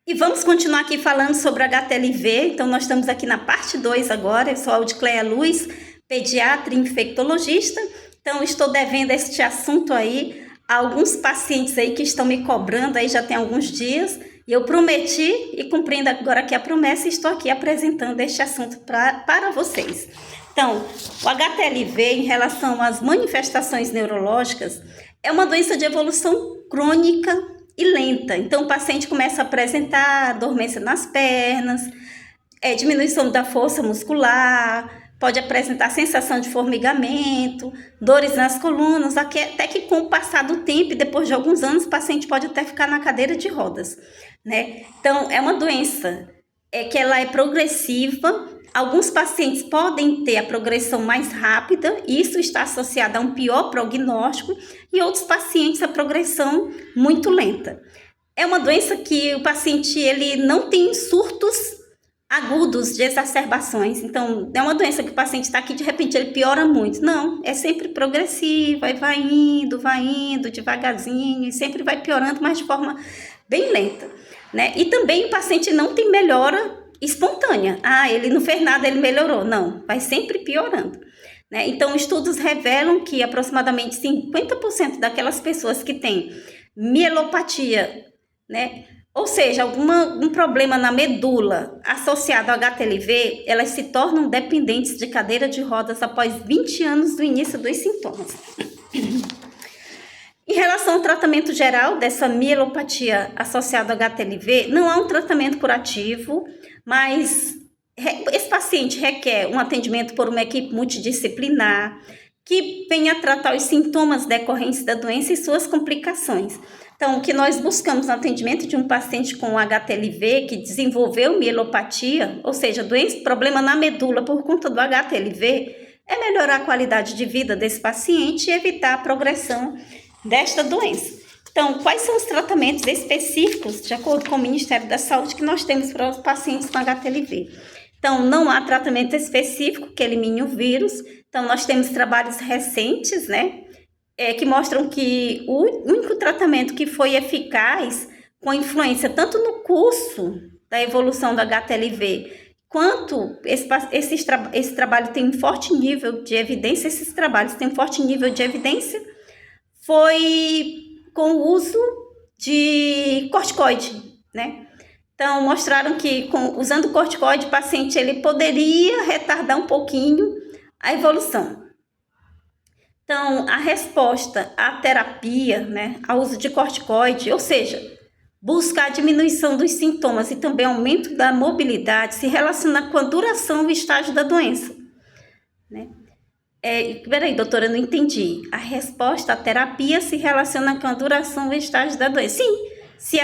E vamos continuar aqui falando sobre HTLV. Então, nós estamos aqui na parte 2 agora. Eu sou a Audicleia Luz, pediatra e infectologista. Então, estou devendo este assunto aí a alguns pacientes aí que estão me cobrando aí já tem alguns dias. E eu prometi e cumprindo agora aqui a promessa, estou aqui apresentando este assunto para vocês. Então, o HTLV, em relação às manifestações neurológicas, é uma doença de evolução crônica e lenta. Então, o paciente começa a apresentar dormência nas pernas, diminuição da força muscular, pode apresentar sensação de formigamento, dores nas colunas, até que com o passar do tempo e depois de alguns anos, o paciente pode até ficar na cadeira de rodas, né? Então, é uma doença que ela é progressiva. Alguns pacientes podem ter a progressão mais rápida, isso está associado a um pior prognóstico, e outros pacientes a progressão muito lenta. É uma doença que o paciente ele não tem surtos agudos de exacerbações, então é uma doença que o paciente está aqui de repente ele piora muito. Não, é sempre progressiva, e vai indo devagarzinho, e sempre vai piorando, mas de forma bem lenta, né? E também o paciente não tem melhora espontânea. Ele não fez nada, ele melhorou. Não, vai sempre piorando, né? Então, estudos revelam que aproximadamente 50% daquelas pessoas que têm mielopatia, né? Ou seja, algum problema na medula associado ao HTLV, elas se tornam dependentes de cadeira de rodas após 20 anos do início dos sintomas. Em relação ao tratamento geral dessa mielopatia associada ao HTLV, não há um tratamento curativo, mas esse paciente requer um atendimento por uma equipe multidisciplinar que venha tratar os sintomas decorrentes da doença e suas complicações. Então, o que nós buscamos no atendimento de um paciente com HTLV que desenvolveu mielopatia, ou seja, problema na medula por conta do HTLV, é melhorar a qualidade de vida desse paciente e evitar a progressão desta doença. Então, quais são os tratamentos específicos, de acordo com o Ministério da Saúde, que nós temos para os pacientes com HTLV? Então, não há tratamento específico que elimine o vírus. Então, nós temos trabalhos recentes, né, que mostram que o único tratamento que foi eficaz, com influência tanto no curso da evolução do HTLV, quanto esse trabalho tem um forte nível de evidência, esses trabalhos têm um forte nível de evidência, foi com o uso de corticoide, né? Então, mostraram que usando corticoide, o paciente ele poderia retardar um pouquinho a evolução. Então, a resposta à terapia, né, ao uso de corticoide, ou seja, buscar a diminuição dos sintomas e também aumento da mobilidade, se relaciona com a duração e o estágio da doença, né? Peraí, doutora, eu não entendi. A resposta à terapia se relaciona com a duração e estágio da doença. Sim,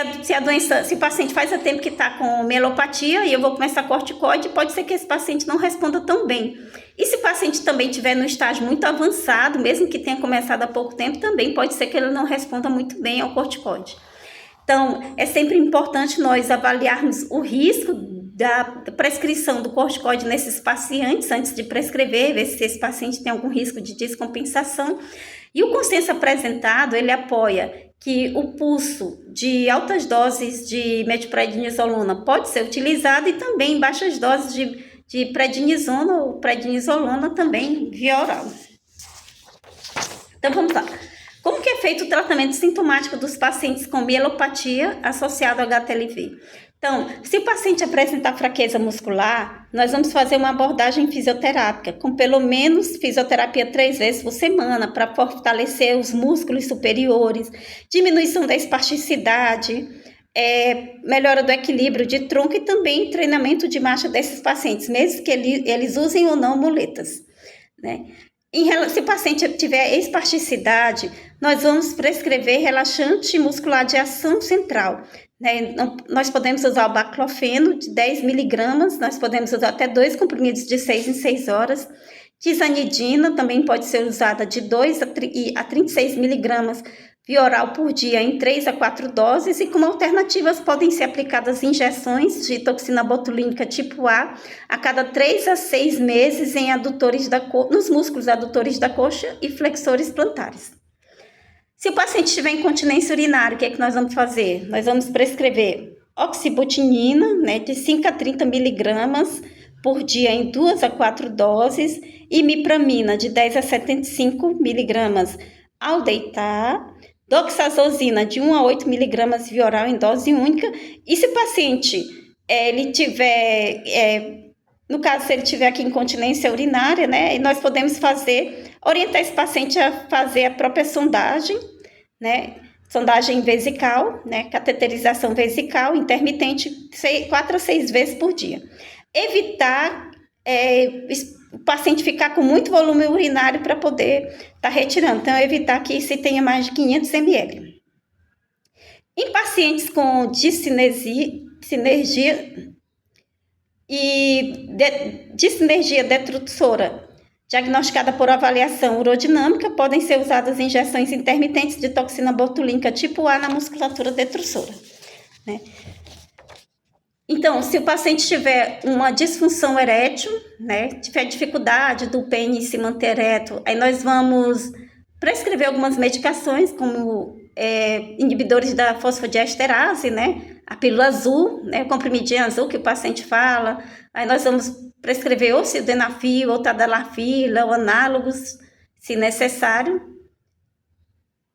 se o paciente faz tempo que está com mielopatia e eu vou começar corticoide, pode ser que esse paciente não responda tão bem. E se o paciente também estiver no estágio muito avançado, mesmo que tenha começado há pouco tempo, também pode ser que ele não responda muito bem ao corticoide. Então, é sempre importante nós avaliarmos o risco da prescrição do corticoide nesses pacientes antes de prescrever, ver se esse paciente tem algum risco de descompensação. E o consenso apresentado, ele apoia que o pulso de altas doses de metiprednisolona pode ser utilizado e também baixas doses de prednisona ou prednisolona também via oral. Então, vamos lá. Como que é feito o tratamento sintomático dos pacientes com mielopatia associado ao HTLV? Então, se o paciente apresentar fraqueza muscular, nós vamos fazer uma abordagem fisioterápica, com pelo menos fisioterapia 3 vezes por semana, para fortalecer os músculos superiores, diminuição da espasticidade, melhora do equilíbrio de tronco e também treinamento de marcha desses pacientes, mesmo que eles usem ou não muletas, né? Se o paciente tiver espasticidade, nós vamos prescrever relaxante muscular de ação central, né? Nós podemos usar o baclofeno de 10 miligramas, nós podemos usar até 2 comprimidos de 6 em 6 horas. Tizanidina também pode ser usada de 2 a 36 miligramas via oral por dia em 3 a 4 doses, e como alternativas podem ser aplicadas injeções de toxina botulínica tipo A cada 3 a 6 meses em nos músculos adutores da coxa e flexores plantares. Se o paciente tiver incontinência urinária, o que é que nós vamos fazer? Nós vamos prescrever oxibutinina, né, de 5 a 30 miligramas por dia em 2 a 4 doses, imipramina de 10 a 75 miligramas ao deitar, doxazosina de 1 a 8 miligramas via oral em dose única. E se o paciente ele tiver, no caso, se ele tiver aqui incontinência urinária, né, nós podemos orientar esse paciente a fazer a própria sondagem, né, sondagem vesical, né, cateterização vesical intermitente 4 a 6 vezes por dia. Evitar o paciente ficar com muito volume urinário para poder estar retirando. Então, evitar que se tenha mais de 500 ml. Em pacientes com dissinergia detrusora, diagnosticada por avaliação urodinâmica, podem ser usadas injeções intermitentes de toxina botulínica tipo A na musculatura detrusora, né? Então, se o paciente tiver uma disfunção erétil, né, tiver dificuldade do pênis se manter ereto, aí nós vamos prescrever algumas medicações, como inibidores da fosfodiesterase, né, a pílula azul, né, o comprimidinho azul que o paciente fala. Aí nós vamos prescrever ou sildenafil, ou tadalafila, ou análogos, se necessário.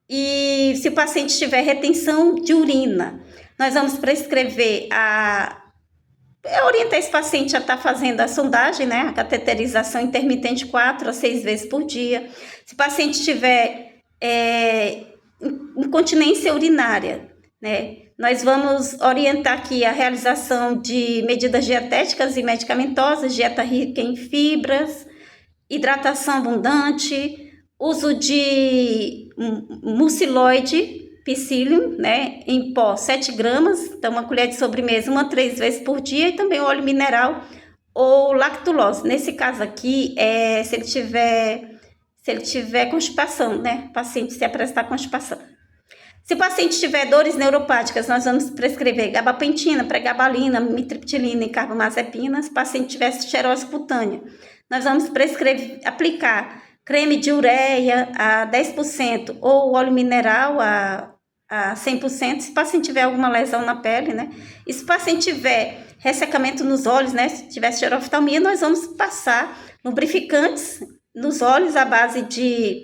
E se o paciente tiver retenção de urina, nós vamos prescrever orientar esse paciente a estar fazendo a sondagem, né, a cateterização intermitente 4 a 6 vezes por dia. Se o paciente tiver incontinência urinária, né, nós vamos orientar aqui a realização de medidas dietéticas e medicamentosas, dieta rica em fibras, hidratação abundante, uso de muciloide psyllium, né, em pó 7 gramas, então uma colher de sobremesa 1 a 3 vezes por dia, e também óleo mineral ou lactulose. Nesse caso aqui, se ele tiver constipação, né, o paciente se apresentar constipação. Se o paciente tiver dores neuropáticas, nós vamos prescrever gabapentina, pregabalina, mitriptilina e carbamazepina. Se o paciente tiver xerose cutânea, nós vamos aplicar creme de ureia a 10% ou óleo mineral a 100%, se o paciente tiver alguma lesão na pele, né? E se o paciente tiver ressecamento nos olhos, né? Se tiver xeroftalmia, nós vamos passar lubrificantes nos olhos à base de...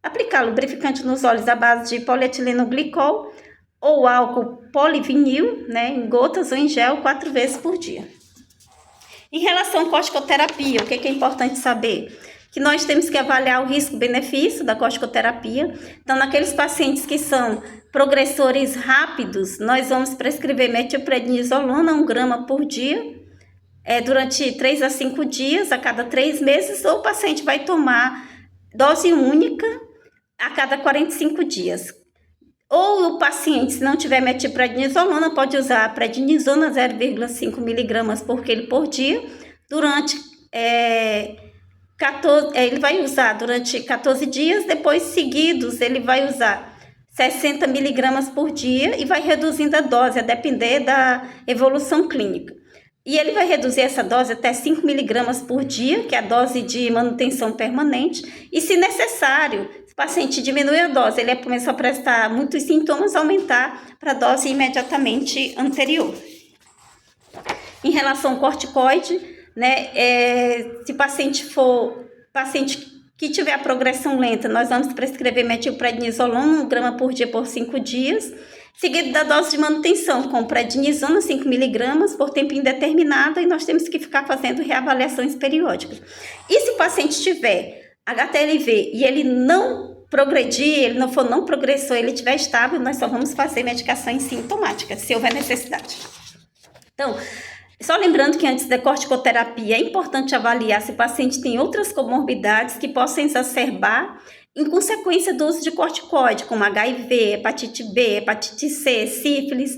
aplicar lubrificante nos olhos à base de polietileno glicol ou álcool polivinil, né? Em gotas ou em gel 4 vezes por dia. Em relação à corticoterapia, o que é importante saber? Que nós temos que avaliar o risco-benefício da corticoterapia. Então, naqueles pacientes que são progressores rápidos, nós vamos prescrever metilprednisolona 1 grama por dia, durante 3 a 5 dias, a cada 3 meses, ou o paciente vai tomar dose única a cada 45 dias. Ou o paciente, se não tiver metilprednisolona, pode usar a prednisona 0,5 miligramas por quilo por dia, durante... ele vai usar durante 14 dias, depois seguidos ele vai usar 60 miligramas por dia e vai reduzindo a dose a depender da evolução clínica. E ele vai reduzir essa dose até 5 miligramas por dia, que é a dose de manutenção permanente, e se necessário, se o paciente diminuir a dose, ele começar a apresentar muitos sintomas, aumentar para a dose imediatamente anterior. Em relação ao corticoide, né, se o paciente que tiver a progressão lenta, nós vamos prescrever metilprednisolona 1 grama por dia por 5 dias, seguido da dose de manutenção com prednisona 5 miligramas por tempo indeterminado, e nós temos que ficar fazendo reavaliações periódicas. E se o paciente tiver HTLV e ele não progredir, ele não for não progressor, ele estiver estável, nós só vamos fazer medicações sintomáticas, se houver necessidade. Então, só lembrando que antes da corticoterapia é importante avaliar se o paciente tem outras comorbidades que possam exacerbar em consequência do uso de corticoide, como HIV, hepatite B, hepatite C, sífilis,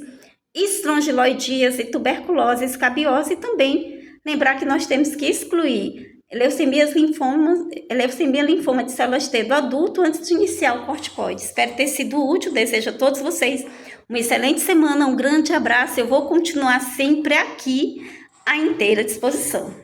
estrongiloidíase, tuberculose, escabiose, e também lembrar que nós temos que excluir leucemia linfoma de células T do adulto antes de iniciar o corticoide. Espero ter sido útil, desejo a todos vocês uma excelente semana, um grande abraço. Eu vou continuar sempre aqui à inteira disposição.